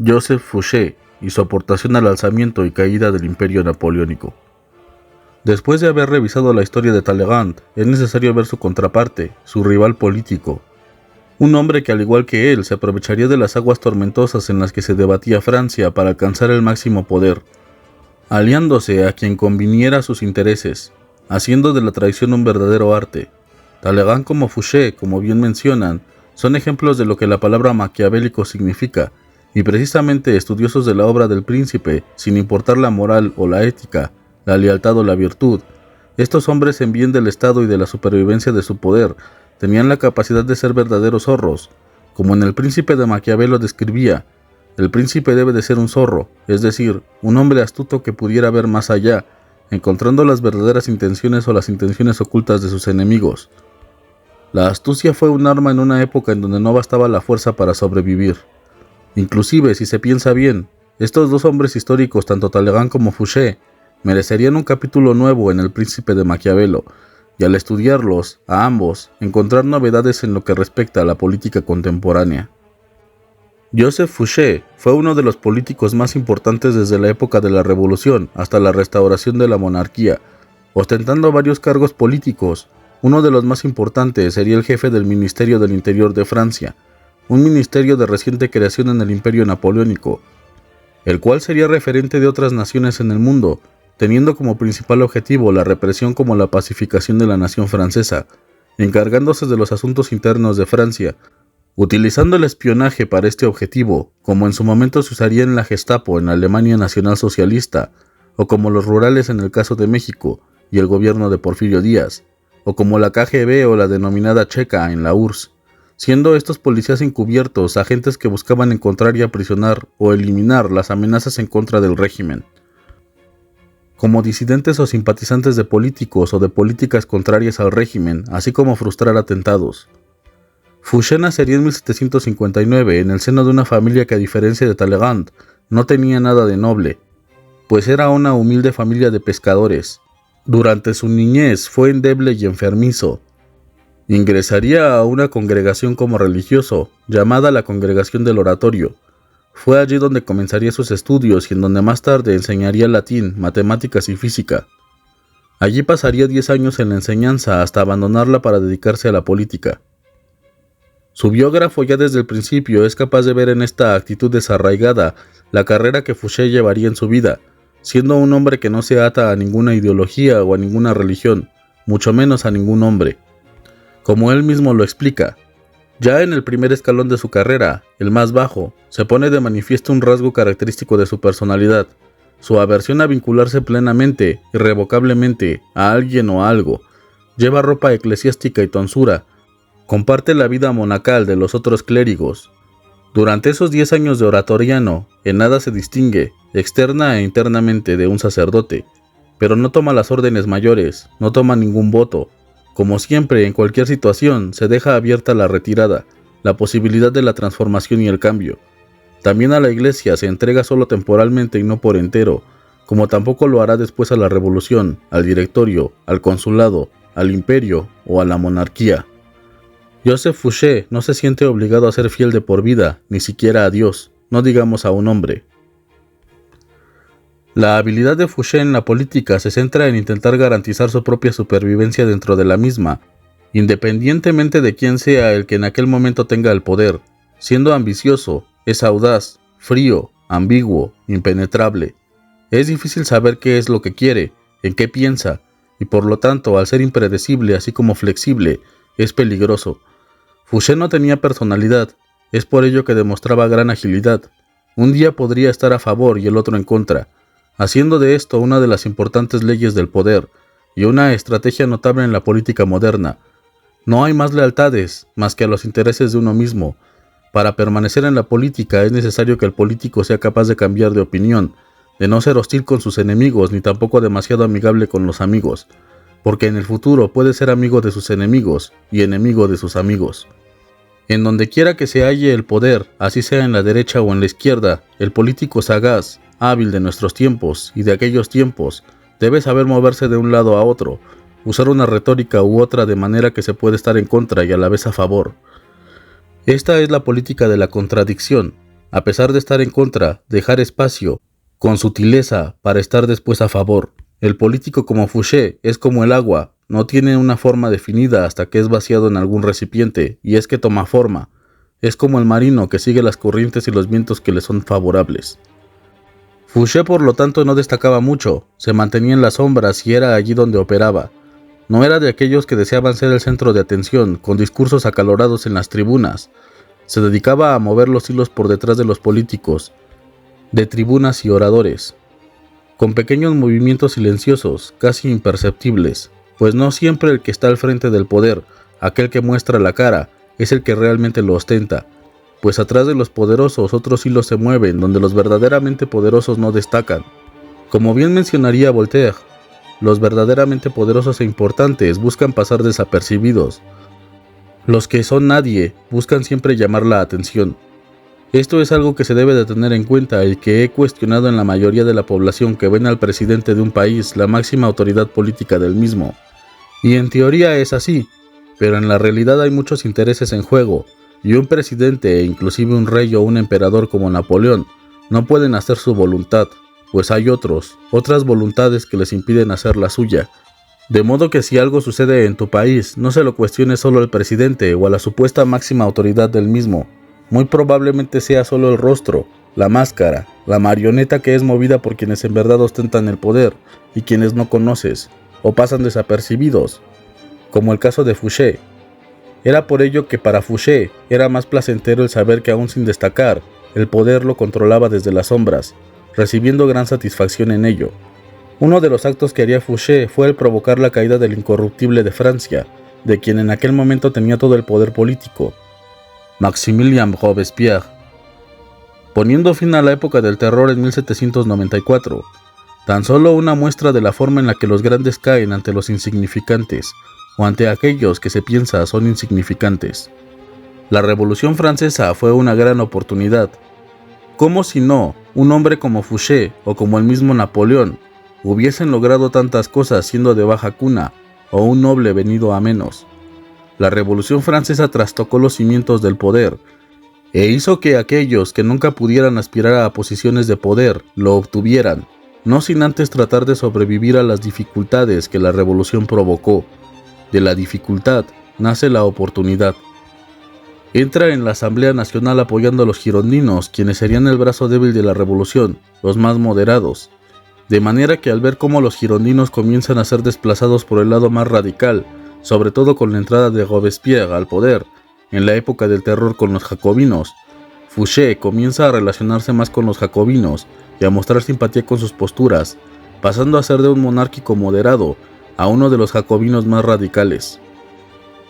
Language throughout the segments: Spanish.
Joseph Fouché y su aportación al alzamiento y caída del Imperio Napoleónico. Después de haber revisado la historia de Talleyrand, es necesario ver su contraparte, su rival político. Un hombre que, al igual que él, se aprovecharía de las aguas tormentosas en las que se debatía Francia para alcanzar el máximo poder, aliándose a quien conviniera a sus intereses, haciendo de la traición un verdadero arte. Talleyrand como Fouché, como bien mencionan, son ejemplos de lo que la palabra maquiavélico significa, y precisamente estudiosos de la obra del príncipe, sin importar la moral o la ética, la lealtad o la virtud, estos hombres en bien del Estado y de la supervivencia de su poder, tenían la capacidad de ser verdaderos zorros, como en El Príncipe de Maquiavelo describía. El príncipe debe de ser un zorro, es decir, un hombre astuto que pudiera ver más allá, encontrando las verdaderas intenciones o las intenciones ocultas de sus enemigos. La astucia fue un arma en una época en donde no bastaba la fuerza para sobrevivir. Inclusive, si se piensa bien, estos dos hombres históricos, tanto Talleyrand como Fouché, merecerían un capítulo nuevo en El Príncipe de Maquiavelo, y al estudiarlos, a ambos, encontrar novedades en lo que respecta a la política contemporánea. Joseph Fouché fue uno de los políticos más importantes desde la época de la Revolución hasta la restauración de la monarquía, ostentando varios cargos políticos. Uno de los más importantes sería el jefe del Ministerio del Interior de Francia, un ministerio de reciente creación en el Imperio Napoleónico, el cual sería referente de otras naciones en el mundo, teniendo como principal objetivo la represión como la pacificación de la nación francesa, encargándose de los asuntos internos de Francia, utilizando el espionaje para este objetivo, como en su momento se usaría en la Gestapo en la Alemania nacionalsocialista, o como los rurales en el caso de México y el gobierno de Porfirio Díaz, o como la KGB o la denominada Checa en la URSS, siendo estos policías encubiertos agentes que buscaban encontrar y aprisionar o eliminar las amenazas en contra del régimen. Como disidentes o simpatizantes de políticos o de políticas contrarias al régimen, así como frustrar atentados. Fouché nacería en 1759 en el seno de una familia que, a diferencia de Talleyrand, no tenía nada de noble, pues era una humilde familia de pescadores. Durante su niñez fue endeble y enfermizo. Ingresaría a una congregación como religioso, llamada la Congregación del Oratorio. Fue allí donde comenzaría sus estudios y en donde más tarde enseñaría latín, matemáticas y física. Allí pasaría 10 años en la enseñanza hasta abandonarla para dedicarse a la política. Su biógrafo ya desde el principio es capaz de ver en esta actitud desarraigada la carrera que Fouché llevaría en su vida, siendo un hombre que no se ata a ninguna ideología o a ninguna religión, mucho menos a ningún hombre. Como él mismo lo explica, ya en el primer escalón de su carrera, el más bajo, se pone de manifiesto un rasgo característico de su personalidad, su aversión a vincularse plenamente, irrevocablemente, a alguien o a algo. Lleva ropa eclesiástica y tonsura, comparte la vida monacal de los otros clérigos. Durante esos 10 años de oratoriano, en nada se distingue, externa e internamente, de un sacerdote, pero no toma las órdenes mayores, no toma ningún voto. Como siempre, en cualquier situación, se deja abierta la retirada, la posibilidad de la transformación y el cambio. También a la Iglesia se entrega solo temporalmente y no por entero, como tampoco lo hará después a la Revolución, al Directorio, al Consulado, al Imperio o a la monarquía. Joseph Fouché no se siente obligado a ser fiel de por vida, ni siquiera a Dios, no digamos a un hombre. La habilidad de Fouché en la política se centra en intentar garantizar su propia supervivencia dentro de la misma, independientemente de quién sea el que en aquel momento tenga el poder. Siendo ambicioso, es audaz, frío, ambiguo, impenetrable. Es difícil saber qué es lo que quiere, en qué piensa, y por lo tanto, al ser impredecible así como flexible, es peligroso. Fouché no tenía personalidad, es por ello que demostraba gran agilidad. Un día podría estar a favor y el otro en contra, haciendo de esto una de las importantes leyes del poder y una estrategia notable en la política moderna. No hay más lealtades más que a los intereses de uno mismo. Para permanecer en la política es necesario que el político sea capaz de cambiar de opinión, de no ser hostil con sus enemigos ni tampoco demasiado amigable con los amigos, porque en el futuro puede ser amigo de sus enemigos y enemigo de sus amigos. En donde quiera que se halle el poder, así sea en la derecha o en la izquierda, el político sagaz, hábil de nuestros tiempos y de aquellos tiempos, debe saber moverse de un lado a otro, usar una retórica u otra de manera que se puede estar en contra y a la vez a favor. Esta es la política de la contradicción. A pesar de estar en contra, dejar espacio, con sutileza, para estar después a favor. El político como Fouché es como el agua, no tiene una forma definida hasta que es vaciado en algún recipiente, y es que toma forma. Es como el marino que sigue las corrientes y los vientos que le son favorables. Fouché, por lo tanto, no destacaba mucho, se mantenía en las sombras y era allí donde operaba. No era de aquellos que deseaban ser el centro de atención, con discursos acalorados en las tribunas. Se dedicaba a mover los hilos por detrás de los políticos, de tribunas y oradores, con pequeños movimientos silenciosos, casi imperceptibles, pues no siempre el que está al frente del poder, aquel que muestra la cara, es el que realmente lo ostenta, pues atrás de los poderosos otros hilos se mueven donde los verdaderamente poderosos no destacan. Como bien mencionaría Voltaire, los verdaderamente poderosos e importantes buscan pasar desapercibidos. Los que son nadie buscan siempre llamar la atención. Esto es algo que se debe de tener en cuenta y que he cuestionado en la mayoría de la población que ven al presidente de un país la máxima autoridad política del mismo. Y en teoría es así, pero en la realidad hay muchos intereses en juego, y un presidente e inclusive un rey o un emperador como Napoleón no pueden hacer su voluntad, pues hay otras voluntades que les impiden hacer la suya. De modo que si algo sucede en tu país, no se lo cuestione solo al presidente o a la supuesta máxima autoridad del mismo. Muy probablemente sea solo el rostro, la máscara, la marioneta que es movida por quienes en verdad ostentan el poder y quienes no conoces, o pasan desapercibidos, como el caso de Fouché. Era por ello que para Fouché era más placentero el saber que aún sin destacar, el poder lo controlaba desde las sombras, recibiendo gran satisfacción en ello. Uno de los actos que haría Fouché fue el provocar la caída del incorruptible de Francia, de quien en aquel momento tenía todo el poder político, Maximilien Robespierre, poniendo fin a la época del terror en 1794, tan solo una muestra de la forma en la que los grandes caen ante los insignificantes, o ante aquellos que se piensa son insignificantes. La Revolución Francesa fue una gran oportunidad. ¿Cómo si no, un hombre como Fouché o como el mismo Napoleón hubiesen logrado tantas cosas siendo de baja cuna, o un noble venido a menos? La Revolución Francesa trastocó los cimientos del poder, e hizo que aquellos que nunca pudieran aspirar a posiciones de poder lo obtuvieran, no sin antes tratar de sobrevivir a las dificultades que la revolución provocó. De la dificultad nace la oportunidad. Entra en la Asamblea Nacional apoyando a los girondinos, quienes serían el brazo débil de la revolución, los más moderados, de manera que al ver cómo los girondinos comienzan a ser desplazados por el lado más radical, sobre todo con la entrada de Robespierre al poder, en la época del terror con los jacobinos, Fouché comienza a relacionarse más con los jacobinos y a mostrar simpatía con sus posturas, pasando a ser de un monárquico moderado a uno de los jacobinos más radicales.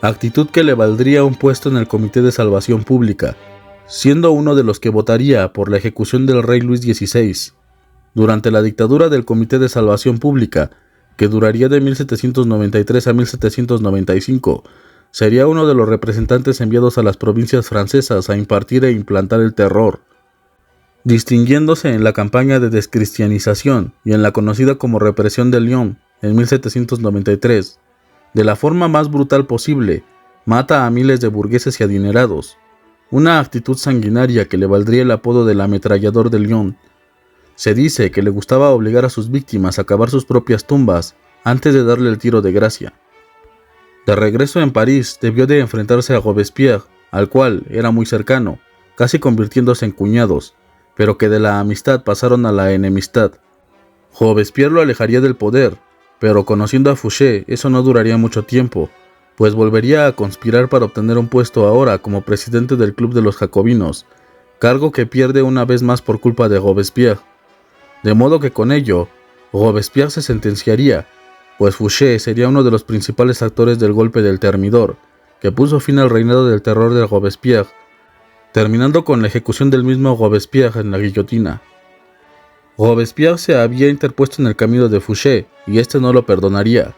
Actitud que le valdría un puesto en el Comité de Salvación Pública, siendo uno de los que votaría por la ejecución del rey Luis XVI. Durante la dictadura del Comité de Salvación Pública, que duraría de 1793 a 1795, sería uno de los representantes enviados a las provincias francesas a impartir e implantar el terror, distinguiéndose en la campaña de descristianización y en la conocida como Represión de Lyon en 1793. De la forma más brutal posible, mata a miles de burgueses y adinerados, una actitud sanguinaria que le valdría el apodo del ametrallador de Lyon. Se dice que le gustaba obligar a sus víctimas a cavar sus propias tumbas antes de darle el tiro de gracia. De regreso en París, debió de enfrentarse a Robespierre, al cual era muy cercano, casi convirtiéndose en cuñados, pero que de la amistad pasaron a la enemistad. Robespierre lo alejaría del poder, pero conociendo a Fouché, eso no duraría mucho tiempo, pues volvería a conspirar para obtener un puesto ahora como presidente del Club de los Jacobinos, cargo que pierde una vez más por culpa de Robespierre. De modo que con ello, Robespierre se sentenciaría, pues Fouché sería uno de los principales actores del golpe del Termidor, que puso fin al reinado del terror de Robespierre, terminando con la ejecución del mismo Robespierre en la guillotina. Robespierre se había interpuesto en el camino de Fouché, y éste no lo perdonaría.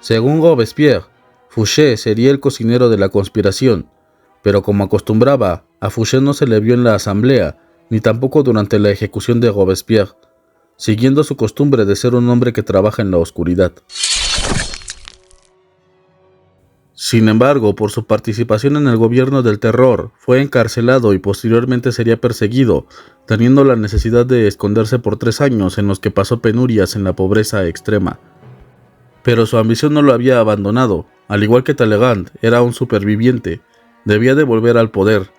Según Robespierre, Fouché sería el cocinero de la conspiración, pero como acostumbraba, a Fouché no se le vio en la asamblea, ni tampoco durante la ejecución de Robespierre, siguiendo su costumbre de ser un hombre que trabaja en la oscuridad. Sin embargo, por su participación en el gobierno del terror, fue encarcelado y posteriormente sería perseguido, teniendo la necesidad de esconderse por 3 años en los que pasó penurias en la pobreza extrema. Pero su ambición no lo había abandonado. Al igual que Talleyrand, era un superviviente, debía de volver al poder.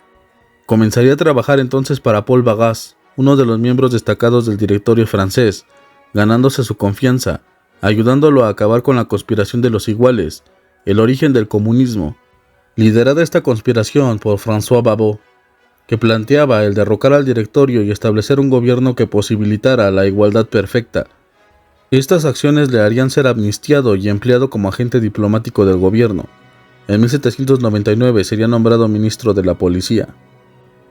Comenzaría a trabajar entonces para Paul Vagas, uno de los miembros destacados del directorio francés, ganándose su confianza, ayudándolo a acabar con la conspiración de los iguales, el origen del comunismo, liderada esta conspiración por François Babot, que planteaba el derrocar al directorio y establecer un gobierno que posibilitara la igualdad perfecta. Estas acciones le harían ser amnistiado y empleado como agente diplomático del gobierno. En 1799 sería nombrado ministro de la policía.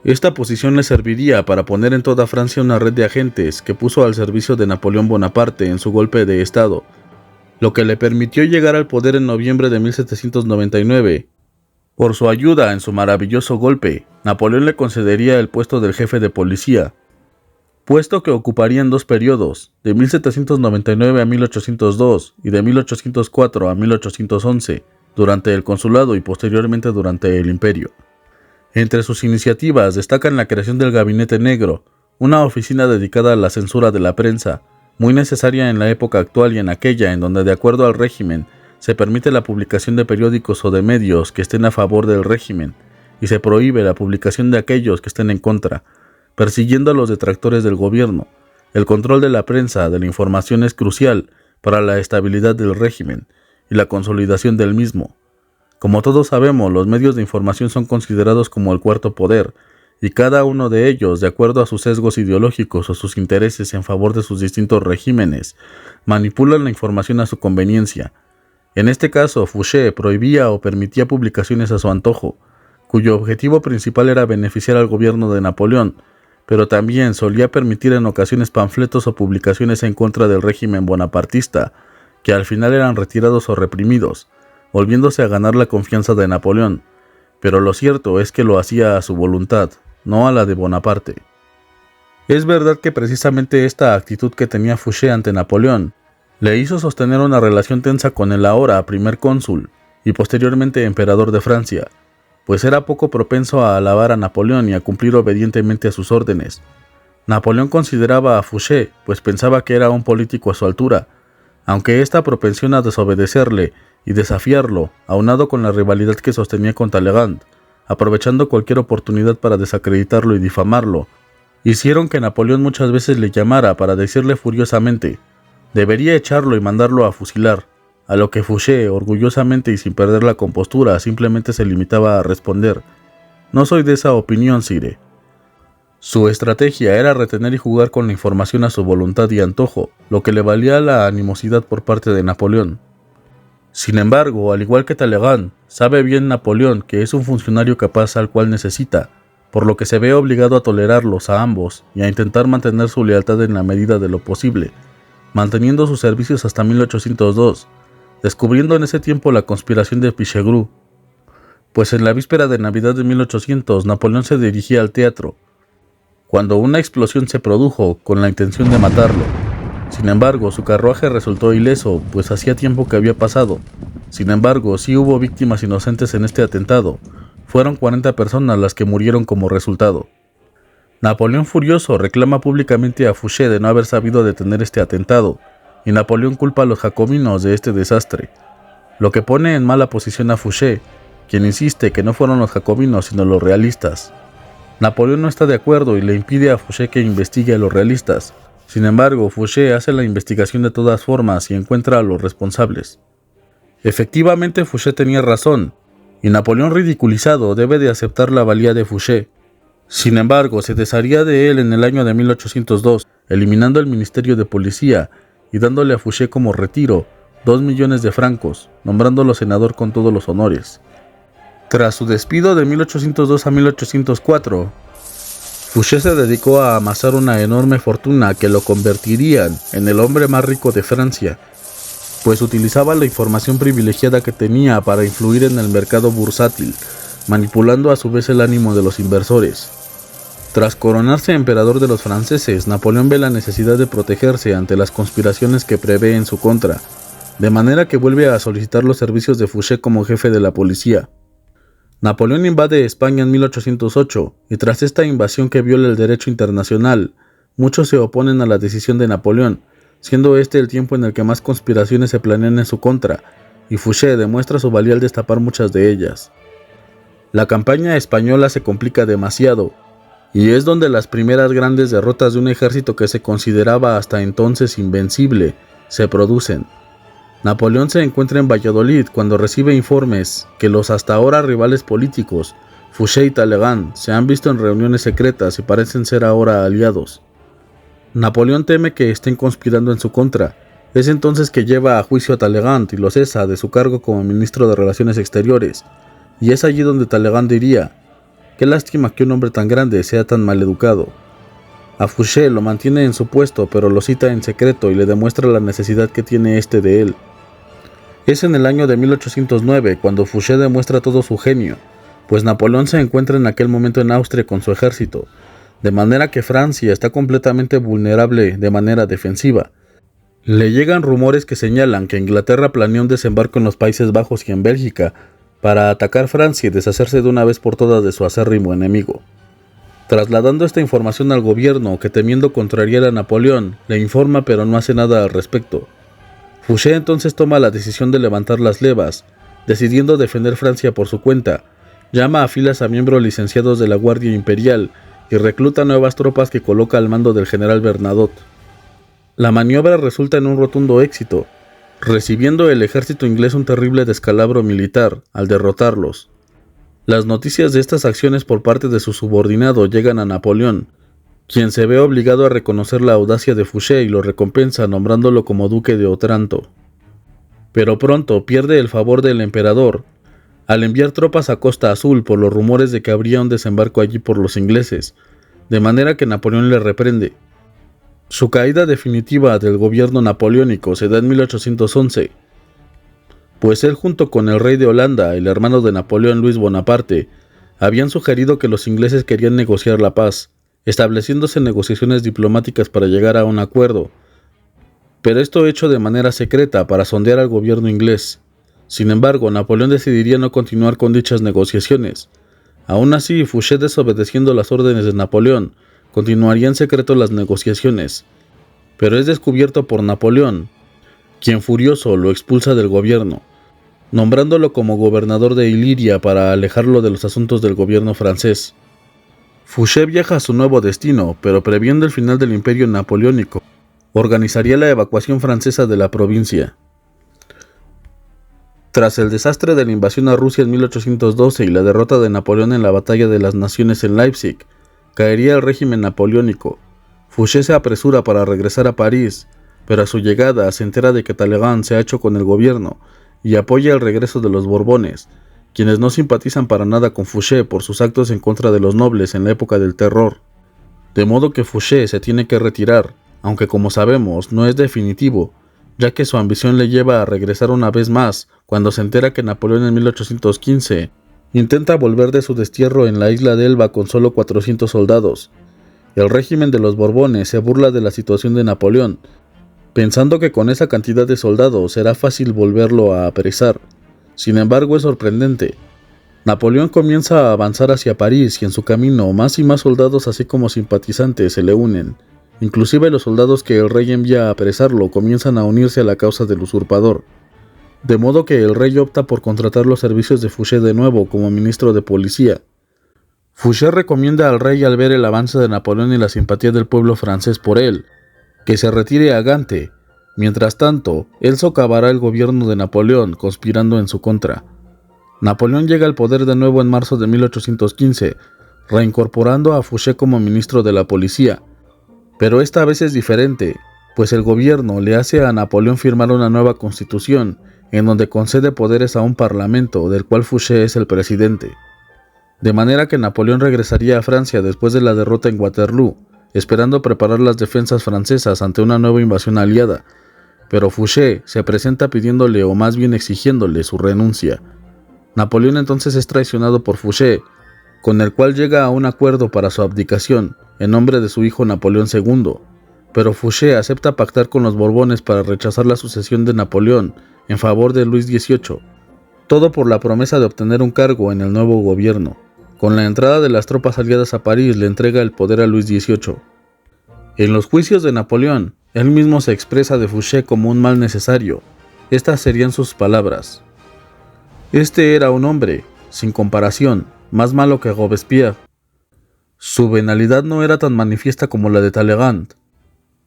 Esta posición le serviría para poner en toda Francia una red de agentes que puso al servicio de Napoleón Bonaparte en su golpe de estado, lo que le permitió llegar al poder en noviembre de 1799. Por su ayuda en su maravilloso golpe, Napoleón le concedería el puesto del jefe de policía, puesto que ocuparía en 2 periodos, de 1799 a 1802 y de 1804 a 1811, durante el consulado y posteriormente durante el imperio. Entre sus iniciativas destacan la creación del Gabinete Negro, una oficina dedicada a la censura de la prensa, muy necesaria en la época actual y en aquella en donde, de acuerdo al régimen, se permite la publicación de periódicos o de medios que estén a favor del régimen, y se prohíbe la publicación de aquellos que estén en contra, persiguiendo a los detractores del gobierno. El control de la prensa de la información es crucial para la estabilidad del régimen y la consolidación del mismo. Como todos sabemos, los medios de información son considerados como el cuarto poder, y cada uno de ellos, de acuerdo a sus sesgos ideológicos o sus intereses en favor de sus distintos regímenes, manipulan la información a su conveniencia. En este caso, Fouché prohibía o permitía publicaciones a su antojo, cuyo objetivo principal era beneficiar al gobierno de Napoleón, pero también solía permitir en ocasiones panfletos o publicaciones en contra del régimen bonapartista, que al final eran retirados o reprimidos, volviéndose a ganar la confianza de Napoleón, pero lo cierto es que lo hacía a su voluntad, no a la de Bonaparte. Es verdad que precisamente esta actitud que tenía Fouché ante Napoleón le hizo sostener una relación tensa con el ahora primer cónsul y posteriormente emperador de Francia, pues era poco propenso a alabar a Napoleón y a cumplir obedientemente a sus órdenes. Napoleón consideraba a Fouché, pues pensaba que era un político a su altura, aunque esta propensión a desobedecerle y desafiarlo, aunado con la rivalidad que sostenía con Talleyrand, aprovechando cualquier oportunidad para desacreditarlo y difamarlo, hicieron que Napoleón muchas veces le llamara para decirle furiosamente: debería echarlo y mandarlo a fusilar, a lo que Fouché, orgullosamente y sin perder la compostura, simplemente se limitaba a responder: no soy de esa opinión, sire. Su estrategia era retener y jugar con la información a su voluntad y antojo, lo que le valía la animosidad por parte de Napoleón. Sin embargo, al igual que Talleyrand, sabe bien Napoleón que es un funcionario capaz al cual necesita, por lo que se ve obligado a tolerarlos a ambos y a intentar mantener su lealtad en la medida de lo posible, manteniendo sus servicios hasta 1802, descubriendo en ese tiempo la conspiración de Pichegru, pues en la víspera de Navidad de 1800 Napoleón se dirigía al teatro, cuando una explosión se produjo con la intención de matarlo. Sin embargo, su carruaje resultó ileso, pues hacía tiempo que había pasado. Sin embargo, sí hubo víctimas inocentes en este atentado. Fueron 40 personas las que murieron como resultado. Napoleón, furioso, reclama públicamente a Fouché de no haber sabido detener este atentado, y Napoleón culpa a los jacobinos de este desastre, lo que pone en mala posición a Fouché, quien insiste que no fueron los jacobinos sino los realistas. Napoleón no está de acuerdo y le impide a Fouché que investigue a los realistas. Sin embargo, Fouché hace la investigación de todas formas y encuentra a los responsables. Efectivamente, Fouché tenía razón, y Napoleón, ridiculizado, debe de aceptar la valía de Fouché. Sin embargo, se desharía de él en el año de 1802, eliminando el Ministerio de Policía y dándole a Fouché como retiro 2 millones de francos, nombrándolo senador con todos los honores. Tras su despido de 1802 a 1804, Fouché se dedicó a amasar una enorme fortuna que lo convertirían en el hombre más rico de Francia, pues utilizaba la información privilegiada que tenía para influir en el mercado bursátil, manipulando a su vez el ánimo de los inversores. Tras coronarse emperador de los franceses, Napoleón ve la necesidad de protegerse ante las conspiraciones que prevé en su contra, de manera que vuelve a solicitar los servicios de Fouché como jefe de la policía. Napoleón invade España en 1808, y tras esta invasión que viola el derecho internacional, muchos se oponen a la decisión de Napoleón, siendo este el tiempo en el que más conspiraciones se planean en su contra, y Fouché demuestra su valía al destapar muchas de ellas. La campaña española se complica demasiado, y es donde las primeras grandes derrotas de un ejército que se consideraba hasta entonces invencible se producen. Napoleón se encuentra en Valladolid cuando recibe informes que los hasta ahora rivales políticos, Fouché y Talleyrand, se han visto en reuniones secretas y parecen ser ahora aliados. Napoleón teme que estén conspirando en su contra. Es entonces que lleva a juicio a Talleyrand y lo cesa de su cargo como ministro de Relaciones Exteriores, y es allí donde Talleyrand diría: «Qué lástima que un hombre tan grande sea tan maleducado». A Fouché lo mantiene en su puesto, pero lo cita en secreto y le demuestra la necesidad que tiene este de él. Es en el año de 1809 cuando Fouché demuestra todo su genio, pues Napoleón se encuentra en aquel momento en Austria con su ejército, de manera que Francia está completamente vulnerable de manera defensiva. Le llegan rumores que señalan que Inglaterra planea un desembarco en los Países Bajos y en Bélgica para atacar Francia y deshacerse de una vez por todas de su acérrimo enemigo. Trasladando esta información al gobierno, que temiendo contrariar a Napoleón, le informa pero no hace nada al respecto. Fouché entonces toma la decisión de levantar las levas, decidiendo defender Francia por su cuenta, llama a filas a miembros licenciados de la Guardia Imperial y recluta nuevas tropas que coloca al mando del general Bernadotte. La maniobra resulta en un rotundo éxito, recibiendo el ejército inglés un terrible descalabro militar al derrotarlos. Las noticias de estas acciones por parte de su subordinado llegan a Napoleón, quien se ve obligado a reconocer la audacia de Fouché y lo recompensa nombrándolo como duque de Otranto. Pero pronto pierde el favor del emperador al enviar tropas a Costa Azul por los rumores de que habría un desembarco allí por los ingleses, de manera que Napoleón le reprende. Su caída definitiva del gobierno napoleónico se da en 1811, pues él junto con el rey de Holanda, el hermano de Napoleón Luis Bonaparte, habían sugerido que los ingleses querían negociar la paz, estableciéndose negociaciones diplomáticas para llegar a un acuerdo, pero esto hecho de manera secreta para sondear al gobierno inglés. Sin embargo, Napoleón decidiría no continuar con dichas negociaciones. Aún así, Fouché, desobedeciendo las órdenes de Napoleón, continuaría en secreto las negociaciones, pero es descubierto por Napoleón, quien furioso lo expulsa del gobierno, nombrándolo como gobernador de Iliria para alejarlo de los asuntos del gobierno francés. Fouché viaja a su nuevo destino, pero previendo el final del imperio napoleónico, organizaría la evacuación francesa de la provincia. Tras el desastre de la invasión a Rusia en 1812 y la derrota de Napoleón en la Batalla de las Naciones en Leipzig, caería el régimen napoleónico. Fouché se apresura para regresar a París, pero a su llegada se entera de que Talleyrand se ha hecho con el gobierno y apoya el regreso de los Borbones, quienes no simpatizan para nada con Fouché por sus actos en contra de los nobles en la época del terror. De modo que Fouché se tiene que retirar, aunque como sabemos no es definitivo, ya que su ambición le lleva a regresar una vez más cuando se entera que Napoleón en 1815 intenta volver de su destierro en la isla de Elba con solo 400 soldados. El régimen de los Borbones se burla de la situación de Napoleón, pensando que con esa cantidad de soldados será fácil volverlo a apresar. Sin embargo, es sorprendente. Napoleón comienza a avanzar hacia París y en su camino más y más soldados así como simpatizantes se le unen. Inclusive los soldados que el rey envía a apresarlo comienzan a unirse a la causa del usurpador. De modo que el rey opta por contratar los servicios de Fouché de nuevo como ministro de policía. Fouché recomienda al rey, al ver el avance de Napoleón y la simpatía del pueblo francés por él, que se retire a Gante. Mientras tanto, él socavará el gobierno de Napoleón, conspirando en su contra. Napoleón llega al poder de nuevo en marzo de 1815, reincorporando a Fouché como ministro de la policía. Pero esta vez es diferente, pues el gobierno le hace a Napoleón firmar una nueva constitución, en donde concede poderes a un parlamento, del cual Fouché es el presidente. De manera que Napoleón regresaría a Francia después de la derrota en Waterloo, esperando preparar las defensas francesas ante una nueva invasión aliada, pero Fouché se presenta pidiéndole, o más bien exigiéndole, su renuncia. Napoleón entonces es traicionado por Fouché, con el cual llega a un acuerdo para su abdicación, en nombre de su hijo Napoleón II. pero Fouché acepta pactar con los Borbones para rechazar la sucesión de Napoleón en favor de Luis XVIII, todo por la promesa de obtener un cargo en el nuevo gobierno. Con la entrada de las tropas aliadas a París le entrega el poder a Luis XVIII. En los juicios de Napoleón, él mismo se expresa de Fouché como un mal necesario. Estas serían sus palabras: este era un hombre, sin comparación, más malo que Robespierre. Su venalidad no era tan manifiesta como la de Talleyrand.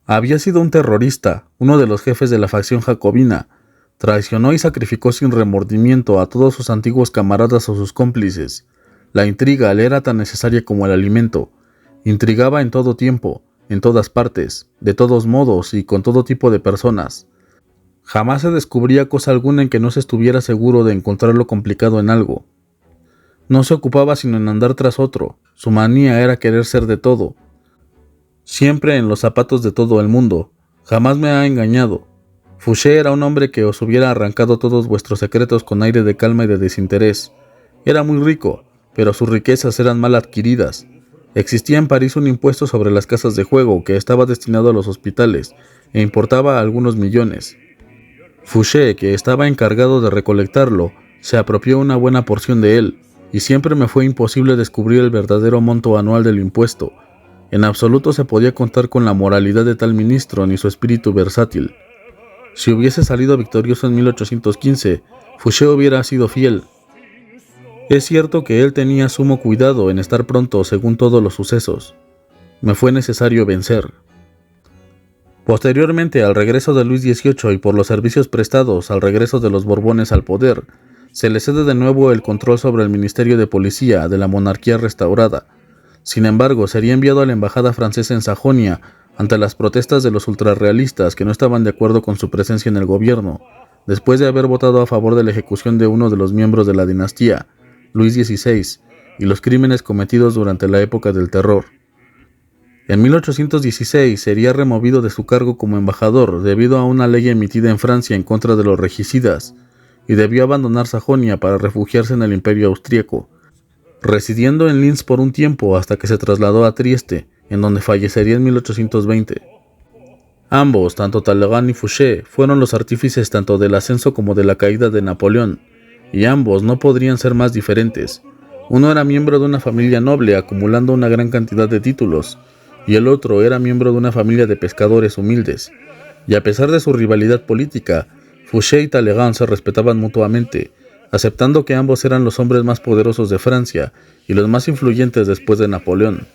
Había sido un terrorista, uno de los jefes de la facción jacobina. Traicionó y sacrificó sin remordimiento a todos sus antiguos camaradas o sus cómplices. La intriga le era tan necesaria como el alimento. Intrigaba en todo tiempo, en todas partes, de todos modos y con todo tipo de personas. Jamás se descubría cosa alguna en que no se estuviera seguro de encontrarlo complicado en algo. No se ocupaba sino en andar tras otro. Su manía era querer ser de todo. Siempre en los zapatos de todo el mundo. Jamás me ha engañado. Fouché era un hombre que os hubiera arrancado todos vuestros secretos con aire de calma y de desinterés. Era muy rico, pero sus riquezas eran mal adquiridas. Existía en París un impuesto sobre las casas de juego que estaba destinado a los hospitales e importaba algunos millones. Fouché, que estaba encargado de recolectarlo, se apropió una buena porción de él, y siempre me fue imposible descubrir el verdadero monto anual del impuesto. En absoluto se podía contar con la moralidad de tal ministro ni su espíritu versátil. Si hubiese salido victorioso en 1815, Fouché hubiera sido fiel. Es cierto que él tenía sumo cuidado en estar pronto según todos los sucesos. Me fue necesario vencer. Posteriormente al regreso de Luis XVIII y por los servicios prestados al regreso de los Borbones al poder, se le cede de nuevo el control sobre el Ministerio de Policía de la monarquía restaurada. Sin embargo, sería enviado a la embajada francesa en Sajonia ante las protestas de los ultrarrealistas que no estaban de acuerdo con su presencia en el gobierno, después de haber votado a favor de la ejecución de uno de los miembros de la dinastía, Luis XVI, y los crímenes cometidos durante la época del terror. En 1816 sería removido de su cargo como embajador debido a una ley emitida en Francia en contra de los regicidas, y debió abandonar Sajonia para refugiarse en el Imperio Austríaco, residiendo en Linz por un tiempo hasta que se trasladó a Trieste, en donde fallecería en 1820. Ambos, tanto Talleyrand y Fouché, fueron los artífices tanto del ascenso como de la caída de Napoleón, y ambos no podrían ser más diferentes. Uno era miembro de una familia noble acumulando una gran cantidad de títulos, y el otro era miembro de una familia de pescadores humildes. Y a pesar de su rivalidad política, Fouché y Talleyrand se respetaban mutuamente, aceptando que ambos eran los hombres más poderosos de Francia y los más influyentes después de Napoleón,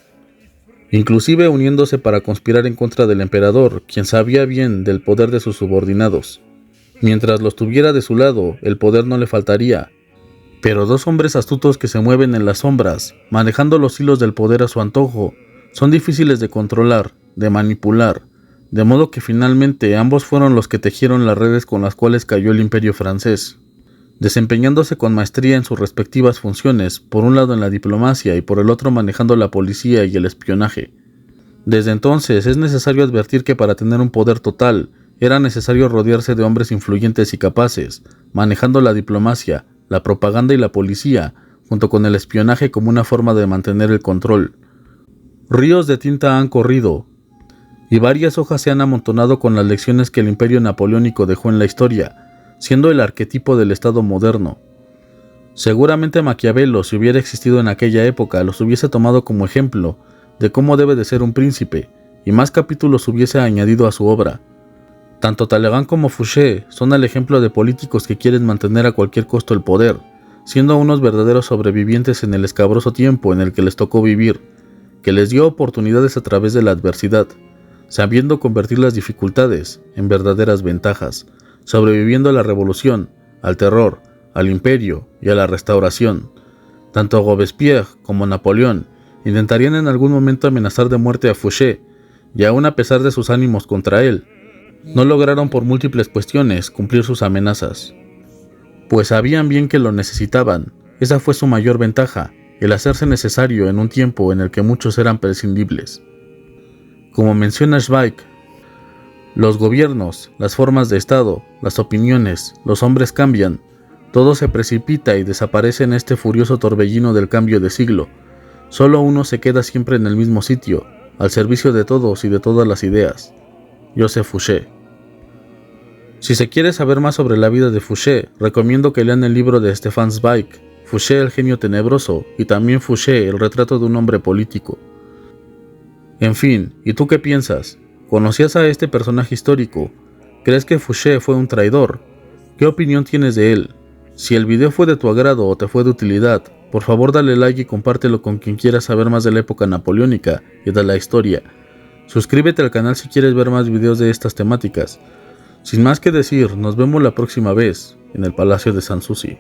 inclusive uniéndose para conspirar en contra del emperador, quien sabía bien del poder de sus subordinados. Mientras los tuviera de su lado, el poder no le faltaría. Pero dos hombres astutos que se mueven en las sombras, manejando los hilos del poder a su antojo, son difíciles de controlar, de manipular, de modo que finalmente ambos fueron los que tejieron las redes con las cuales cayó el imperio francés, desempeñándose con maestría en sus respectivas funciones, por un lado en la diplomacia y por el otro manejando la policía y el espionaje. Desde entonces es necesario advertir que para tener un poder total, era necesario rodearse de hombres influyentes y capaces, manejando la diplomacia, la propaganda y la policía, junto con el espionaje como una forma de mantener el control. Ríos de tinta han corrido, y varias hojas se han amontonado con las lecciones que el imperio napoleónico dejó en la historia, siendo el arquetipo del Estado moderno. Seguramente Maquiavelo, si hubiera existido en aquella época, los hubiese tomado como ejemplo de cómo debe de ser un príncipe, y más capítulos hubiese añadido a su obra. Tanto Talleyrand como Fouché son el ejemplo de políticos que quieren mantener a cualquier costo el poder, siendo unos verdaderos sobrevivientes en el escabroso tiempo en el que les tocó vivir, que les dio oportunidades a través de la adversidad, sabiendo convertir las dificultades en verdaderas ventajas, sobreviviendo a la revolución, al terror, al imperio y a la restauración. Tanto Robespierre como Napoleón intentarían en algún momento amenazar de muerte a Fouché, y aún a pesar de sus ánimos contra él, no lograron por múltiples cuestiones cumplir sus amenazas. Pues sabían bien que lo necesitaban. Esa fue su mayor ventaja, el hacerse necesario en un tiempo en el que muchos eran prescindibles. Como menciona Zweig, los gobiernos, las formas de Estado, las opiniones, los hombres cambian, todo se precipita y desaparece en este furioso torbellino del cambio de siglo. Solo uno se queda siempre en el mismo sitio, al servicio de todos y de todas las ideas. Joseph Fouché. Si se quiere saber más sobre la vida de Fouché, recomiendo que lean el libro de Stefan Zweig, Fouché el genio tenebroso, y también Fouché, el retrato de un hombre político. En fin, ¿y tú qué piensas? ¿Conocías a este personaje histórico? ¿Crees que Fouché fue un traidor? ¿Qué opinión tienes de él? Si el video fue de tu agrado o te fue de utilidad, por favor dale like y compártelo con quien quiera saber más de la época napoleónica y de la historia. Suscríbete al canal si quieres ver más videos de estas temáticas. Sin más que decir, nos vemos la próxima vez en el Palacio de Sanssouci.